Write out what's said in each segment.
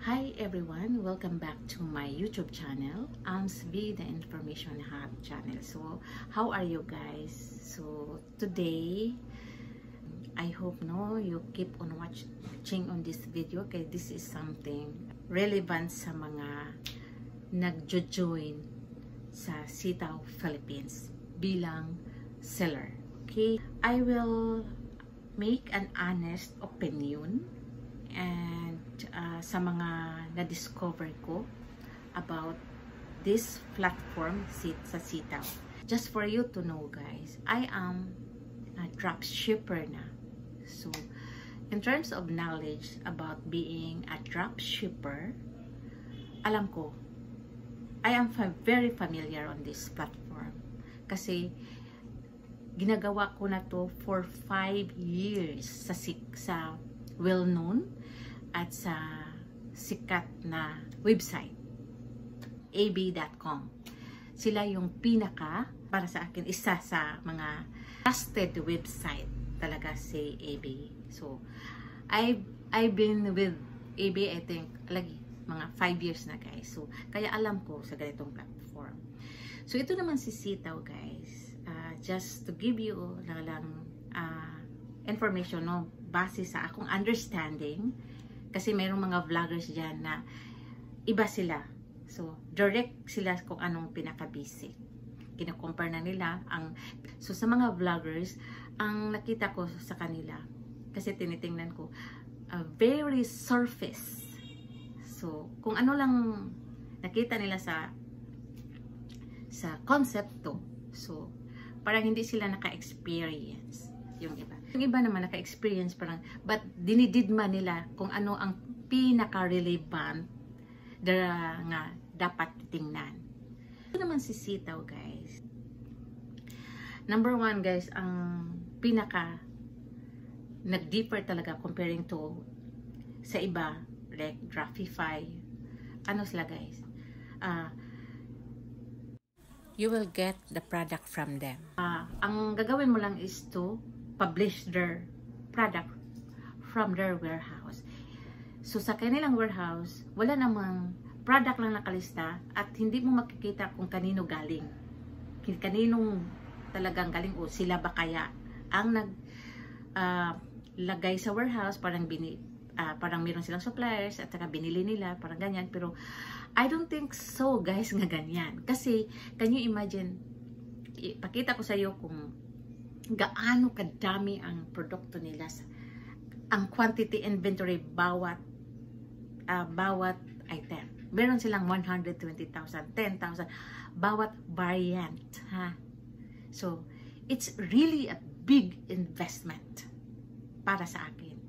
Hi everyone, welcome back to my YouTube channel, AMSV, the Information Hub channel. So, how are you guys? So, today, I hope you keep on watching on this video, okay? This is something relevant sa mga nagjo-join sa Sitaw Philippines bilang seller. Okay? I will make an honest opinion and sa mga na-discover ko about this platform sa Sitaw. Just for you to know guys, I am a dropshipper na. So, in terms of knowledge about being a dropshipper, alam ko, I am very familiar on this platform. Kasi, ginagawa ko na to for 5 years sa well-known at sa sikat na website, ab.com. Sila yung pinaka, para sa akin, isa sa mga trusted website talaga si AB. So, I've been with AB, I think, lagi, mga 5 years na guys. So, kaya alam ko sa ganitong platform. So, ito naman si Sitaw guys. Just to give you lang information, base sa akong understanding, kasi mayroong mga vloggers dyan na iba sila. So, direct sila kung anong pinaka-basic. Kina-compare na nila. So, sa mga vloggers, ang nakita ko sa kanila, kasi tinitingnan ko, very surface. So, kung ano lang nakita nila sa concepto, so, parang hindi sila naka-experience. Yung iba naman naka-experience parang, but dinididma nila kung ano ang pinaka-relevant nga dapat tingnan. Ito naman si Sitaw guys. Number 1 guys, ang pinaka nag-differ talaga comparing to sa iba, like Dropify. Ano sila guys? You will get the product from them. Ang gagawin mo lang is to publish their product from their warehouse. So, sa kanilang warehouse, wala namang product lang nakalista at hindi mo makikita kung kanino galing. Kaninong talagang galing o sila ba kaya ang naglagay sa warehouse, parang meron silang suppliers at saka binili nila, parang ganyan. Pero, I don't think so guys nga ganyan. Kasi, can you imagine, ipakita ko sa iyo kung gaano kadami ang produkto nila, ang quantity inventory bawat item. Meron silang 120,000, 10,000 bawat variant, ha. So, it's really a big investment para sa akin.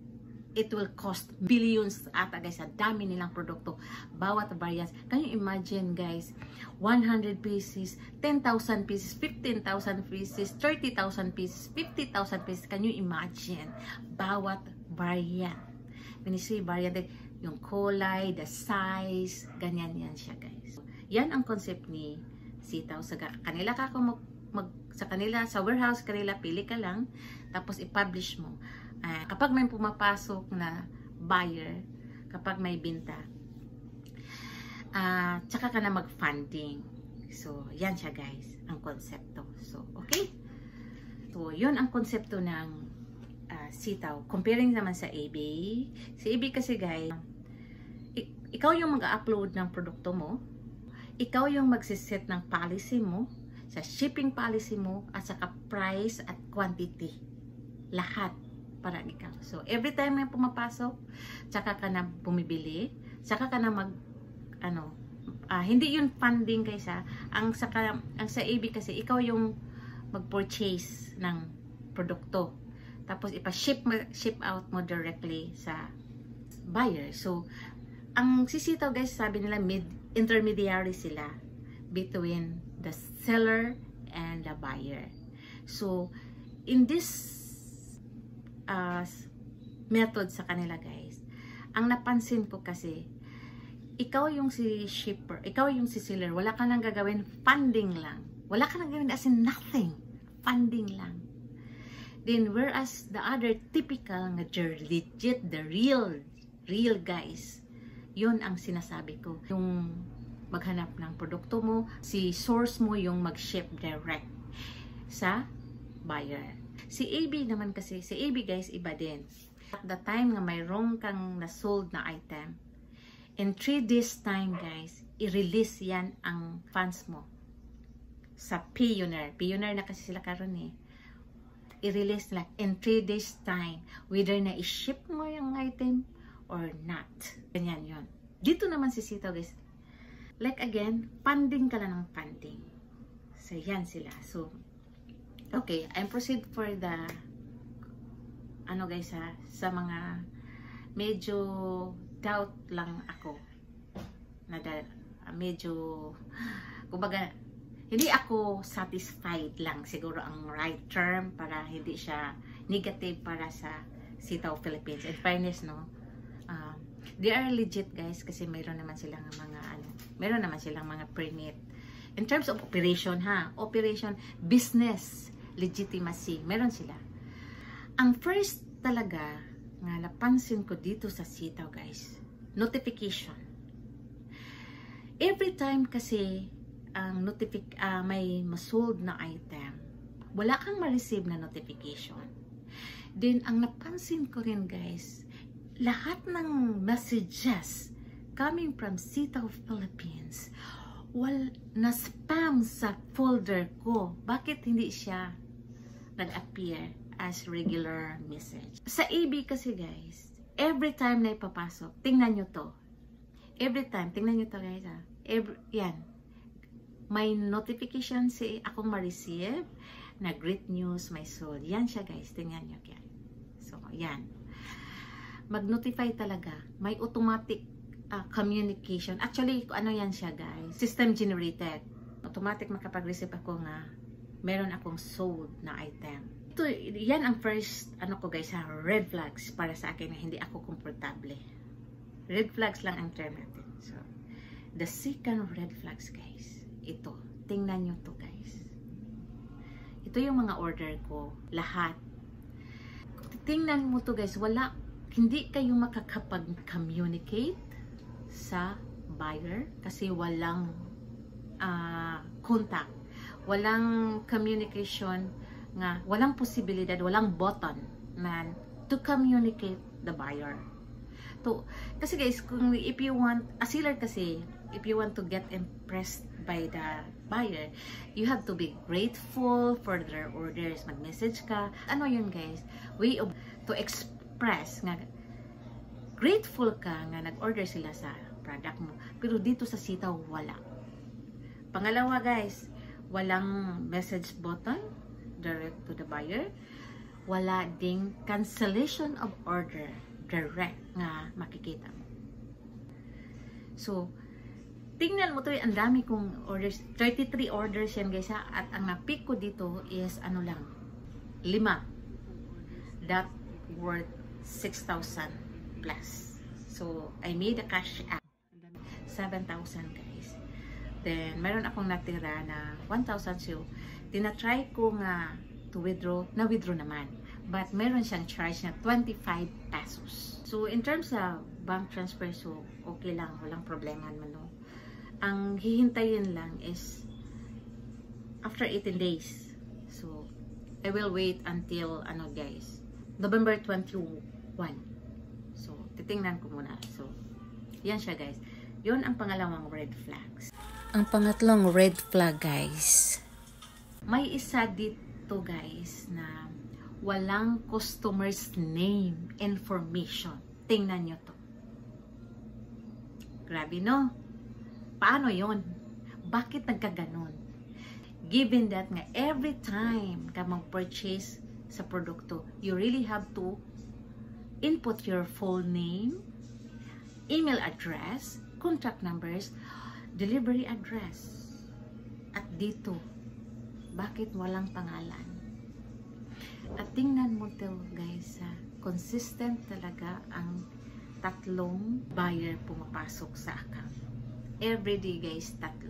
It will cost billions ata guys, sa dami nilang produkto, bawat variants. Can you imagine guys, 100 pieces, 10,000 pieces, 15,000 pieces, 30,000 pieces, 50,000 pieces. Can you imagine? Bawat variant. When you say variant, yung kulay, the size, ganyan yan siya guys. Yan ang concept ni Sitaw. Sa kanila sa warehouse kanila, pili ka lang, tapos i-publish mo. Kapag may pumapasok na buyer, kapag may binta, tsaka ka na mag-funding. So, yan siya guys, ang konsepto. So, okay? So, yun ang konsepto ng Sitaw. Comparing naman sa eBay. Sa eBay kasi guys, ikaw yung mag-upload ng produkto mo, ikaw yung magsiset ng policy mo, sa shipping policy mo, at saka price at quantity. Lahat para ikaw. So, every time may pumapasok, tsaka ka na bumibili, tsaka ka na hindi yun funding kaysa, ang sa AB kasi, ikaw yung mag-purchase ng produkto. Tapos, ship out mo directly sa buyer. So, ang Sitaw guys, sabi nila, intermediary sila between the seller and the buyer. So, in this method sa kanila guys, ang napansin ko kasi, ikaw yung si shipper, ikaw yung si seller, wala ka nang gagawin, funding lang. Wala ka nang gagawin as in nothing, funding lang. Then whereas the other typical nga legit, the real guys, Yun ang sinasabi ko. Yung maghanap ng produkto mo, si source mo yung mag-ship direct sa buyer. Si AB naman kasi, si AB guys, iba din. At the time nga mayroong kang na-sold na item, in 3 days time guys, i-release yan ang funds mo sa Payoneer. Payoneer na kasi sila karon eh. I-release nila in 3 days time, whether na i-ship mo yung item or not. Ganyan yun. Dito naman si Sitaw guys, like again, funding ka lang ng funding. So yan sila. So, okay, I proceed for the ano guys ha, sa mga medyo doubt lang ako na medyo kumbaga hindi ako satisfied lang siguro ang right term para hindi siya negative para sa Sitaw Philippines. In fairness no, they are legit guys kasi mayroon naman silang mga permit in terms of operation ha, operation business legitimacy, meron sila. Ang first talaga nga napansin ko dito sa Sitaw guys, notification. Every time kasi ang may masold na item, wala kang ma-receive na notification. Then ang napansin ko rin guys, lahat ng messages coming from Sitaw Philippines na-spam sa folder ko. Bakit hindi siya nag-appear as regular message? Sa AB kasi guys, every time na ipapasok, tingnan nyo to. Every time, tingnan nyo to guys ha. Yan. May notification akong ma-receive na great news, may sold. Yan siya guys, tingnan nyo yan. So, yan. Mag-notify talaga. May automatic communication. Actually, ano yan siya guys? System generated. Automatic makapag-receive ako nga meron akong sold na item. Ito, yan ang first, ano ko guys ha, red flags para sa akin na hindi ako komportable. Red flags lang ang term natin. So, the second red flags guys, ito. Tingnan nyo to guys. Ito yung mga order ko. Lahat. Tingnan mo to guys, hindi kayo makakapag-communicate sa buyer kasi walang contact, walang communication nga, walang posibilidad, walang button na to communicate the buyer. Kasi guys, if you want, a seller kasi, if you want to get impressed by the buyer, you have to be grateful for their orders. Mag-message ka. Ano yun guys? Way of to express nga grateful ka nga nag-order sila sa product mo. Pero dito sa Sitaw, wala. Pangalawa guys, walang message button direct to the buyer. Wala ding cancellation of order direct nga makikita mo. So, tingnan mo to, ang dami kong orders. 33 orders yan guys ha. At ang na-pick ko dito is ano lang, 5. That worth 6,000 plus. So, I made a cash out. 7,000 guys. Then, meron akong natira na 1,000. So, tinatry ko nga to withdraw. Na-withdraw naman. But, meron siyang charge na 25 pesos. So, in terms of bank transfer, so, okay lang. Walang problema naman, no? Ang hihintayin lang is after 18 days. So, I will wait until, ano guys, November 21. So, titingnan ko muna. So, yan siya guys. Yun ang pangalawang red flags. Ang pangatlong red flag guys, may isa dito guys na walang customer's name information. Tingnan nyo to. Grabe no? Paano yun? Bakit nagkaganon? Given that nga every time ka mag-purchase sa produkto, you really have to input your full name, email address, contact numbers, delivery address. At dito, bakit walang pangalan? At tingnan mo to guys, consistent talaga ang tatlong buyer pumapasok sa account. Everyday guys, 3.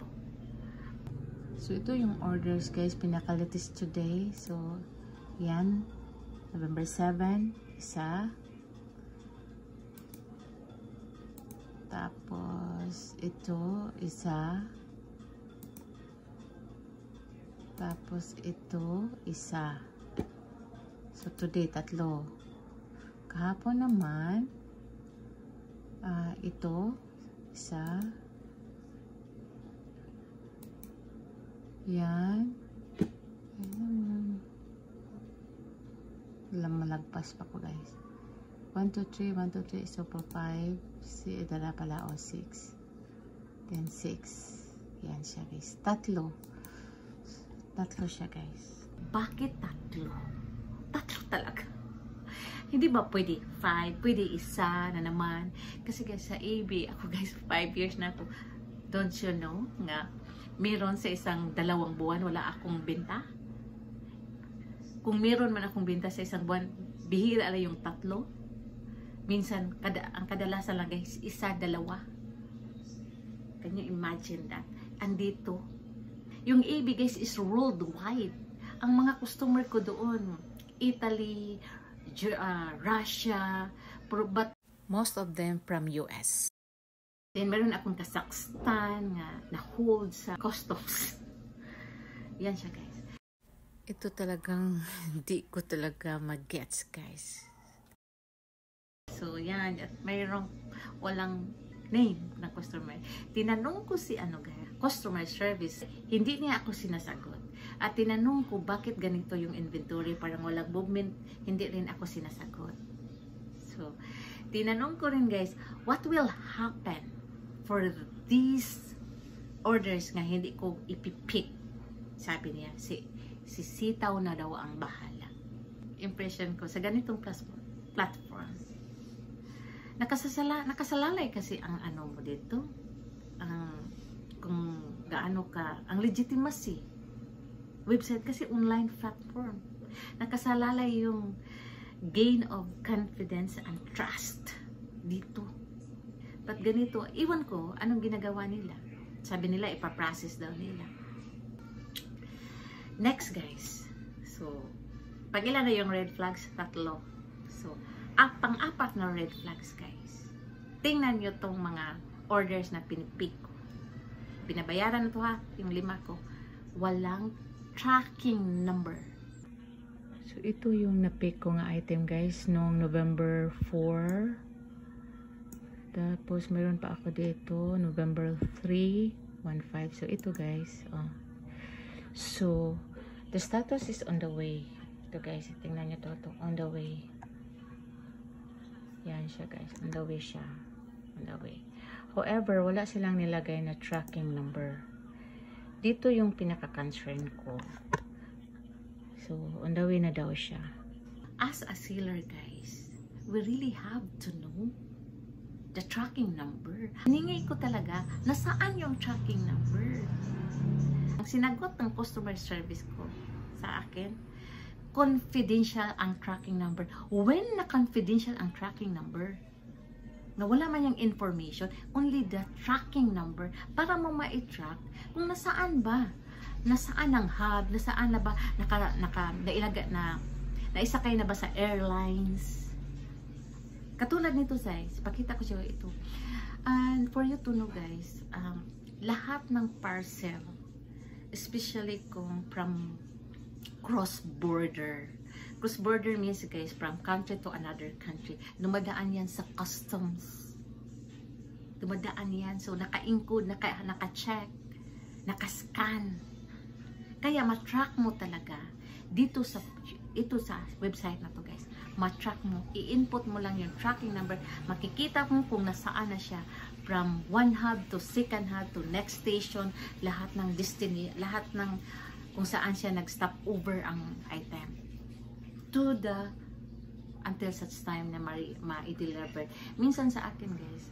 So ito yung orders guys, pinaka-latest today. So yan, November 7, isa. Tapos, ito, isa. Tapos, ito, isa. So, today, tatlo. Kahapon naman, ito, isa. Yan. Malagpas pa ko, guys. 1, 2, 3, 1, 2, 3, so for 5, dala pala, 6. Then 6. Yan siya, guys. Tatlo siya, guys. Bakit tatlo? Tatlo talaga. Hindi ba pwede 5? Pwede isa na naman. Kasi guys, sa AB, ako guys, 5 years na ako. Don't you know nga, meron sa isang 2 buwan, wala akong benta. Kung meron man akong benta sa isang buwan, bihira na yung 3. Minsan, ang kadalasan lang guys, 1, 2. Can you imagine that? Andito, yung AB guys is worldwide. Ang mga customer ko doon, Italy, Russia, but most of them from US. Then meron akong Kazakhstan nga na-hold sa customs. Yan siya guys. Ito talagang hindi ko talaga mag-gets guys. So yan, at mayroong walang name na customer. Tinanong ko si customer service, hindi niya ako sinasagot. At tinanong ko bakit ganito yung inventory, parang walang movement, hindi rin ako sinasagot. So, tinanong ko rin guys, what will happen for these orders nga hindi ko ipipick? Sabi niya, si Sitaw na daw ang bahala. Impression ko sa ganitong platform. Nakasalalay kasi ang mo dito, kung gaano ka, ang legitimacy. Website kasi online platform. Nakasalalay yung gain of confidence and trust dito. But ganito, iwan ko anong ginagawa nila. Sabi nila, ipaprocess daw nila. Next guys. So, pag ilan na yung red flags? 3. So, pang-apat na red flags guys. Tingnan nyo tong mga orders na pinipick ko. Binabayaran na to ha, yung 5 ko. Walang tracking number. So, ito yung na-pick ko nga item guys noong November 4. Tapos, mayroon pa ako dito, November 3, 1-5. So, ito guys. So, the status is on the way. Ito guys, tingnan nyo to. On the way. Yan siya guys. On the way siya. On the way. However, wala silang nilagay na tracking number. Dito yung pinaka-concern ko. So, on the way na daw siya. As a seller guys, we really have to know the tracking number. Hiningi ko talaga, nasaan yung tracking number? Ang sinagot ng customer service ko sa akin, confidential ang tracking number. When na confidential ang tracking number? Na wala man yung information, only the tracking number para mo ma-track kung nasaan ba? Nasaan ang hub? Nasaan na ba? Naisakay na ba sa airlines? Katulad nito guys, pakita ko siya ito. And for you to know guys, lahat ng parcel, especially kung from cross-border. Cross-border means guys, from country to another country. Dumadaan yan sa customs. Dumadaan yan. So, naka-encode, naka-check, naka-scan. Kaya, matrack mo talaga dito sa website na to guys. Matrack mo. I-input mo lang yung tracking number. Makikita mo kung nasaan na siya. From one hub to second hub to next station. Lahat ng destiny, lahat ng kung saan siya nag-stop over ang item. To the, until such time na ma-deliver. Minsan sa akin guys,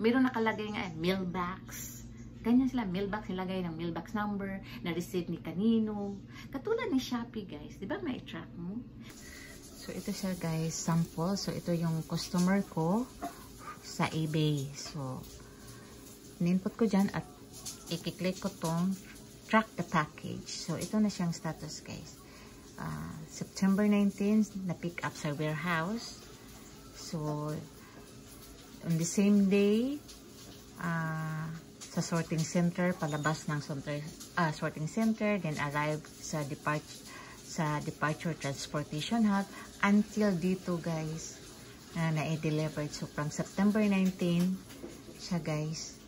meron nakalagay nga, mailbox. Ganyan sila, mailbox, nilagay ng mailbox number, na-receive ni kanino. Katulad ni Shopee guys, di ba may track mo? So ito siya guys, sample. So ito yung customer ko sa eBay. So, in-input ko dyan at i-click ko tong track the package. So, ito na siyang status guys. September 19, na-pick up sa warehouse. So, on the same day, sa sorting center, palabas ng sorting center, then arrive sa departure transportation hub until dito guys na-delivered. So from September 19 siya guys,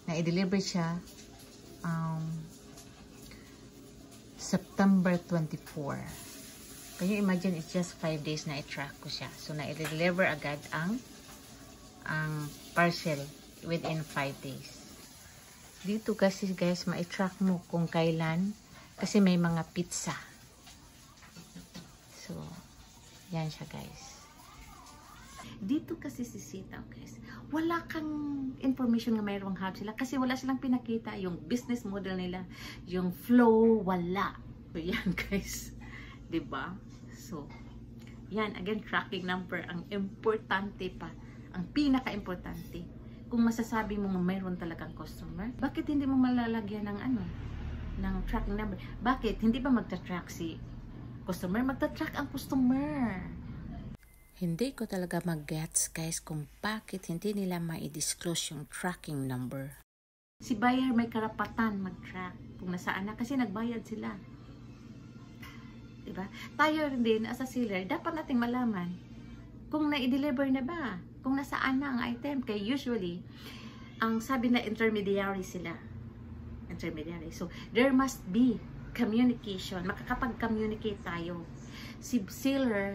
na-deliver siya September 24. Can you imagine, it's just 5 days na i-track ko siya. So na-deliver agad ang parcel within 5 days. Dito kasi guys, ma-track mo kung kailan, kasi may mga pizza. So, yan siya guys. Dito kasi si Sitaw guys, wala kang information nga mayroong hub sila, kasi wala silang pinakita yung business model nila, yung flow, wala. So, yan guys. Diba? So, yan, again, tracking number, ang importante pa, ang pinaka-importante. Kung masasabi mo mayroon talagang customer, bakit hindi mo malalagyan ng ng tracking number? Bakit? Hindi ba magta-track si customer? Magta-track ang customer. Hindi ko talaga mag-gets guys kung bakit hindi nila ma-disclose yung tracking number. Si buyer may karapatan mag-track kung nasaan na, kasi nagbayad sila. Diba? Tayo din as a seller, dapat nating malaman kung na-deliver na ba, kung nasaan na ang item. Kaya usually, ang sabi na intermediary sila. Intermediary. So, there must be communication. Makakapag-communicate tayo. Si seller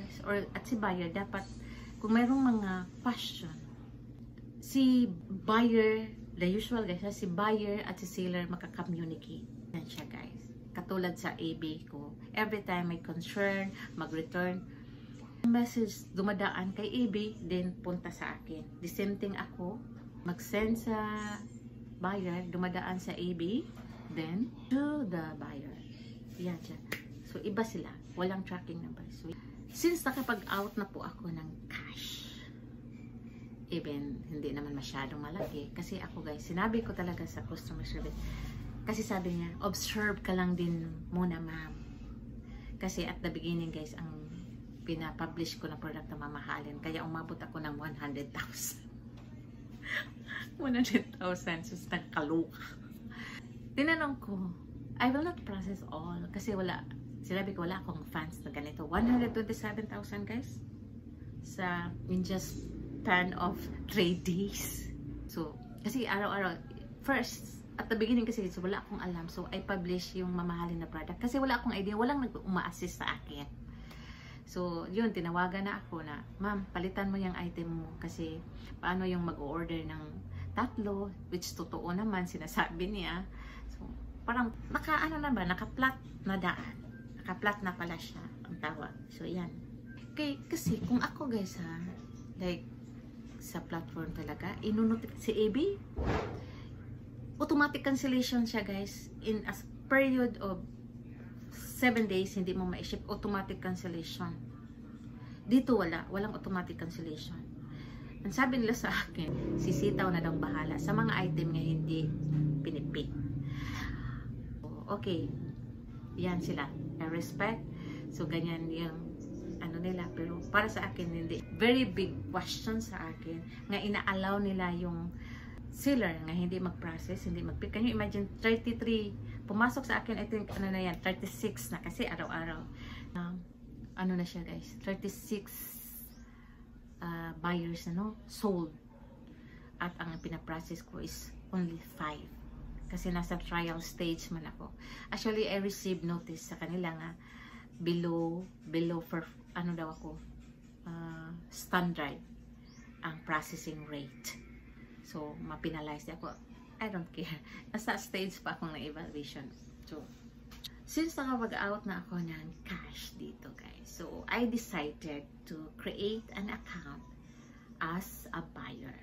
at si buyer, dapat, kung mayroong mga question, si buyer, the usual guys, si buyer at si seller makaka-communicate. Yan siya guys. Katulad sa AB ko. Every time may concern, mag-return, message dumadaan kay AB, then punta sa akin. The same thing ako, mag-send sa buyer, dumadaan sa AB, then to the buyer. Yan siya. So, iba sila. Walang tracking number. So, since nakapag-out na po ako ng cash, even hindi naman masyadong malaki, kasi ako guys, sinabi ko talaga sa customer service, kasi sabi niya, observe ka lang din muna ma'am. Kasi at the beginning guys, ang pinapublish ko na product na mamahalin. Kaya umabot ako ng 100,000. 100,000. So, nagkaluka. Tinanong ko, I will not process all. Kasi wala, sinabi ko, wala akong fans na ganito. 127,000 guys. In just span of 3 days. So, kasi araw-araw, first, at the beginning kasi, so wala akong alam. So, I publish yung mamahalin na product. Kasi wala akong idea. Walang uma-assist sa akin. So, yun, tinawagan na ako na, ma'am, palitan mo yung item mo kasi paano yung mag-order ng 3, which totoo naman, sinasabi niya. So, parang, naka-plat na daan. Naka-plat na pala siya, ang tawag. So, yan. Okay, kasi kung ako guys like, sa platform talaga, si AB, automatic cancellation siya guys, in a period of 7 days, hindi mo ma-ship, automatic cancellation. Dito walang automatic cancellation. Ang sabi nila sa akin, si Sitaw na daw bahala sa mga item nga hindi pinipik. Okay, yan sila. I respect. So, ganyan yung nila. Pero para sa akin, hindi. Very big question sa akin nga ina-allow nila yung seller nga hindi mag-process, hindi mag-pick. Can you imagine, 33, pumasok sa akin, I think, 36 na kasi araw-araw. Na siya guys, 36 buyers sold. At ang pinaprocess ko is only 5. Kasi nasa trial stage man ako. Actually, I received notice sa kanila nga below for, standard ang processing rate. So, mapinalize ako. I don't care. Nasa stage pa akong na evaluation. So, since nakapag-out na ako ng cash dito guys, so I decided to create an account as a buyer.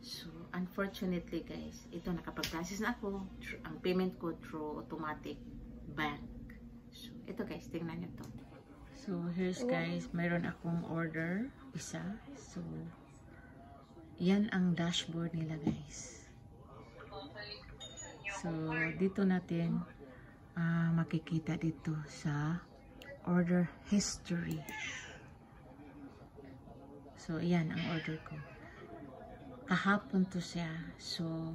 So, unfortunately guys, ito nakapag-process na ako. Ang payment ko through automatic bank. So, ito guys, tingnan nyo to. So, here's guys, mayroon akong order, isa. So, yan ang dashboard nila guys. So, dito natin makikita dito sa order history. So, yan ang order ko. kahapon to siya. So,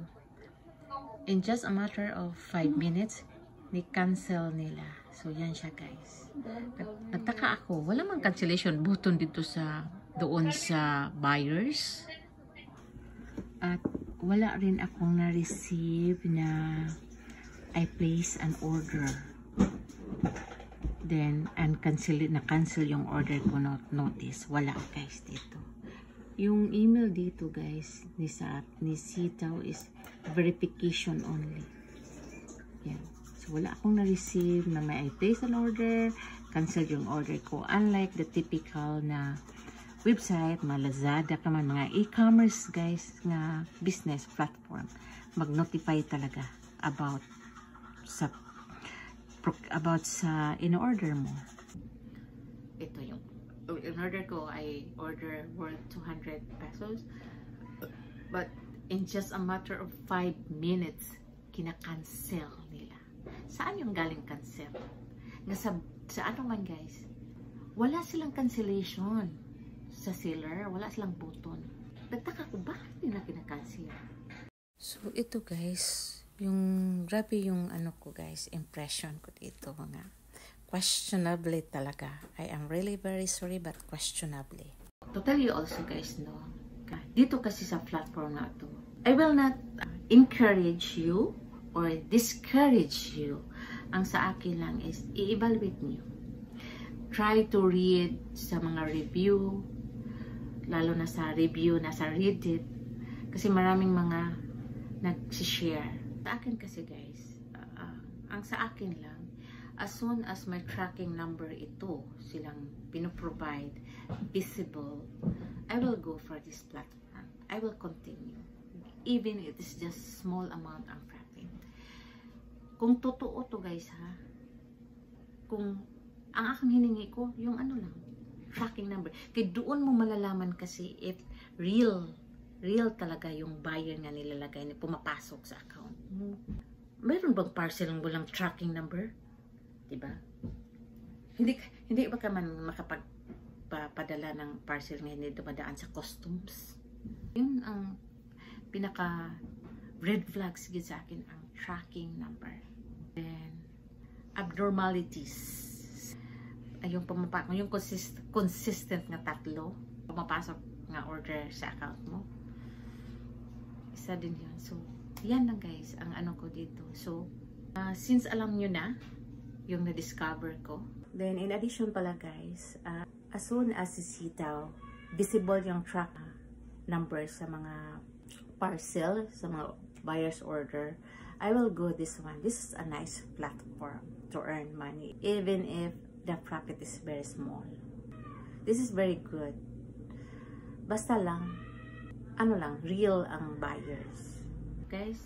in just a matter of 5 minutes, ni-cancel nila. So, yan siya guys. Nagtaka ako, wala mang cancellation button dito sa, doon sa buyers. At wala rin akong na-receive na I place an order. Then, na-cancel yung order ko, notice. Wala guys dito. Yung email dito guys, ni Sitaw is verification only. Yan. So, wala akong na-receive na may I place an order, cancel yung order ko. Unlike the typical na website, Lazada ka man, mga e-commerce guys, nga business platform, mag-notify talaga about sa in-order mo. Ito yung in-order ko, I order worth 200 pesos. But in just a matter of 5 minutes, kina-cancel nila. Saan yung galing cancel? Sa ano man guys, wala silang cancellation sa seller, wala silang button. Nagtaka ko, bakit nila kina-cancel? So ito guys, yung grabe yung ano ko guys, impression ko dito, mga questionably talaga. I am really very sorry, but questionably. To tell you also guys, no, dito kasi sa platform na to, I will not encourage you or discourage you. Ang sa akin lang is i-evaluate niyo. Try to read sa mga review, lalo na sa review na sa Reddit, kasi maraming mga nag-share. Sa akin kasi guys, ang sa akin lang, as soon as my tracking number ito silang pinoprovide, visible, I will go for this platform. I will continue. Even if it is just small amount ang tracking. Kung totoo to guys ha, kung ang aking hiningi ko, yung ano lang, tracking number. Kaya doon mo malalaman kasi if real talaga yung buyer nga nilalagay na pumapasok sa account mo. Mayroon bang parcel ng walang tracking number? Diba? Hindi ba ka man makapagpadala ng parcel nga hindi dumadaan sa customs? Yun ang pinaka red flags gid sa akin, ang tracking number. Then abnormalities. Ay yung pumapasok, yung consistent nga tatlo pumapasok nga order sa account mo. Isa din yun. So, yan lang guys, ang ano ko dito. So, since alam nyo na, yung na-discover ko, then in addition pala guys, as soon as Sitaw, visible yung track number sa mga parcel, sa mga buyer's order, I will go this one. This is a nice platform to earn money, even if the profit is very small. This is very good. Basta lang, ano lang, real ang buyers. Guys,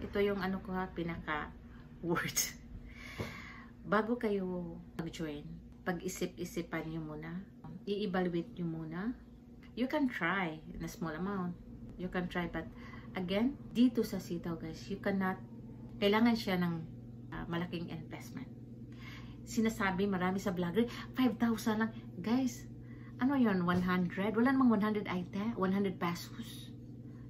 ito yung ano ko ha, pinaka-word. Bago kayo mag-join, pag-isip-isipan nyo muna, i-evaluate nyo muna. You can try in a small amount. You can try, but again, dito sa Sitaw guys, you cannot, kailangan siya ng malaking investment. Sinasabi marami sa vlogger, 5,000 lang. Guys, ano yun, 100? Wala namang 100 item, 100 pesos.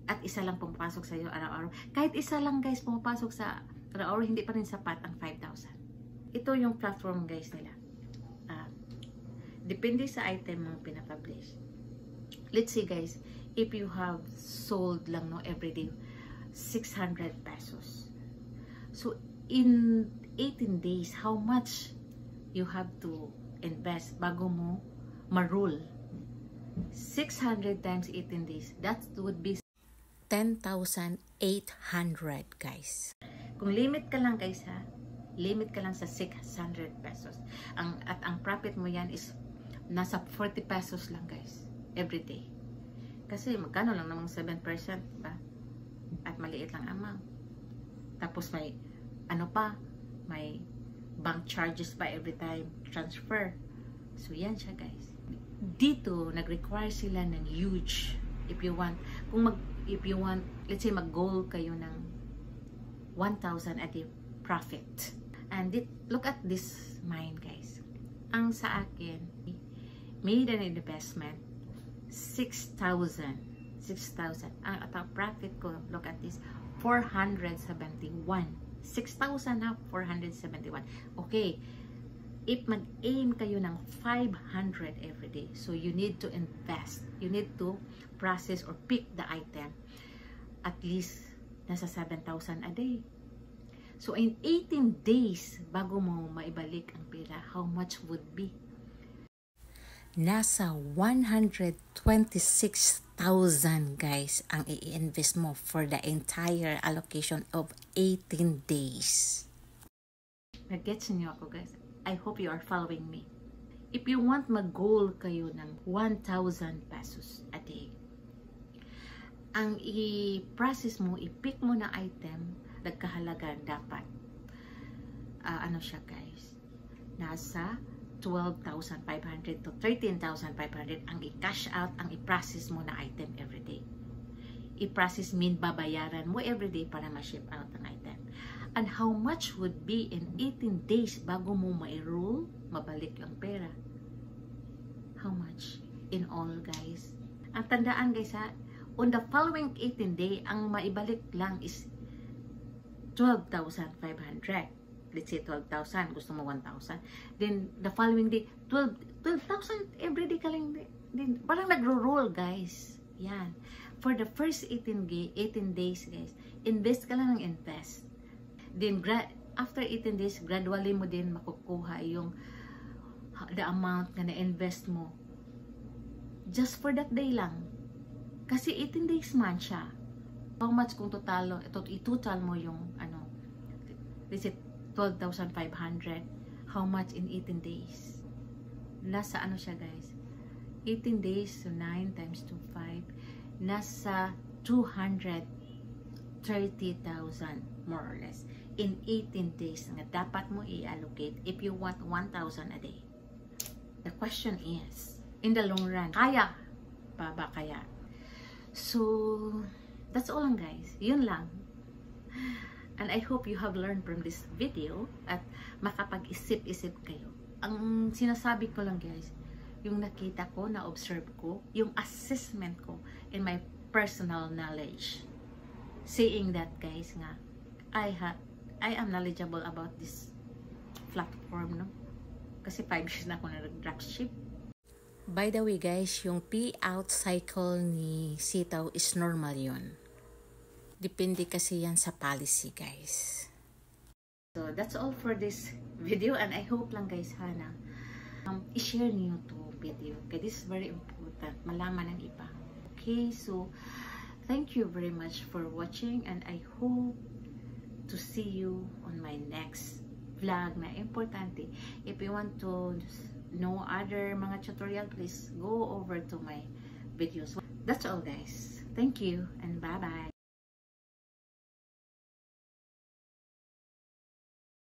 At isa lang pumapasok sa iyo araw-araw. Kahit isa lang guys pumapasok sa araw-araw, hindi pa rin sapat ang 5,000. Ito yung platform guys nila. Depende sa item mo pinapublish. Let's say guys, if you have sold lang no everyday 600 pesos. So in 18 days, how much you have to invest bago mo ma-roll? 600 times 18 days, that would be 10,800 guys. Kung limit ka lang guys ha, limit ka lang sa 600 pesos. At ang profit mo yan is nasa 40 pesos lang guys, every day. Kasi magkano lang namang 7%, ba? At maliit lang amount. Tapos may ano pa, may bank charges pa every time transfer. So yan siya guys. Dito nag-require sila ng huge, if you want, let's say mag-goal kayo ng 1,000 a day profit. And look at this mine guys. Ang sa akin, made an investment 6,000 6,000. Ang atang profit ko, look at this, 471. 6,000 na, 471. Okay, if mag-aim kayo ng 500 every day, so you need to invest. You need to process or pick the item at least nasa 7,000 a day. So in 18 days, bago mo maibalik ang pera, how much would be? Nasa 126,000 guys ang i-invest mo for the entire allocation of 18 days. Nag-gets niyo ako guys? I hope you are following me. If you want mag-goal kayo ng 1,000 pesos a day, ang i-process mo, i-pick mo na item, nagkahalaga dapat, ano siya guys, nasa 12,500 to 13,500 ang i-cash out, ang i-process mo na item everyday. I-process mean babayaran mo everyday para ma-ship out ang item. And how much would be in 18 days bago mo ma-enroll, mabalik yung pera? How much in all guys? Ang tandaan guys ha, on the following 18 day, ang maibalik lang is 12,500. Let's say 12,000, gusto mo 1,000. Then, the following day, 12,000 every day ka lang din. Parang nagro-roll, guys. Yan. For the first 18 days, guys, invest ka lang ng invest. Then, after 18 days, gradually mo din makukuha yung the amount na na-invest mo. Just for that day lang. Kasi 18 days man siya. How much kung i-total mo yung, let's say, 12,500. How much in 18 days? Nasa siya guys? 18 days, so 9 times 2, 5. Nasa 230,000 more or less. In 18 days na dapat mo i-allocate if you want 1,000 a day. The question is, in the long run, kaya pa ba kaya? So, that's all lang guys. Yun lang. And I hope you have learned from this video at makapag-isip-isip kayo. Ang sinasabi ko lang guys, yung nakita ko, na-observe ko, yung assessment ko in my personal knowledge. Saying that guys nga, I am knowledgeable about this platform, no? Kasi 5 years na ako na nag-dropship. By the way guys, yung payout cycle ni Sitaw is normal yun. Depende kasi yan sa policy guys. So that's all for this video and I hope lang guys Hana i-share niyo to video. Okay, this is very important. Malaman ng iba. Okay, so thank you very much for watching and I hope to see you on my next vlog na importante. If you want to know other mga tutorial, please go over to my videos. That's all guys. Thank you and bye-bye.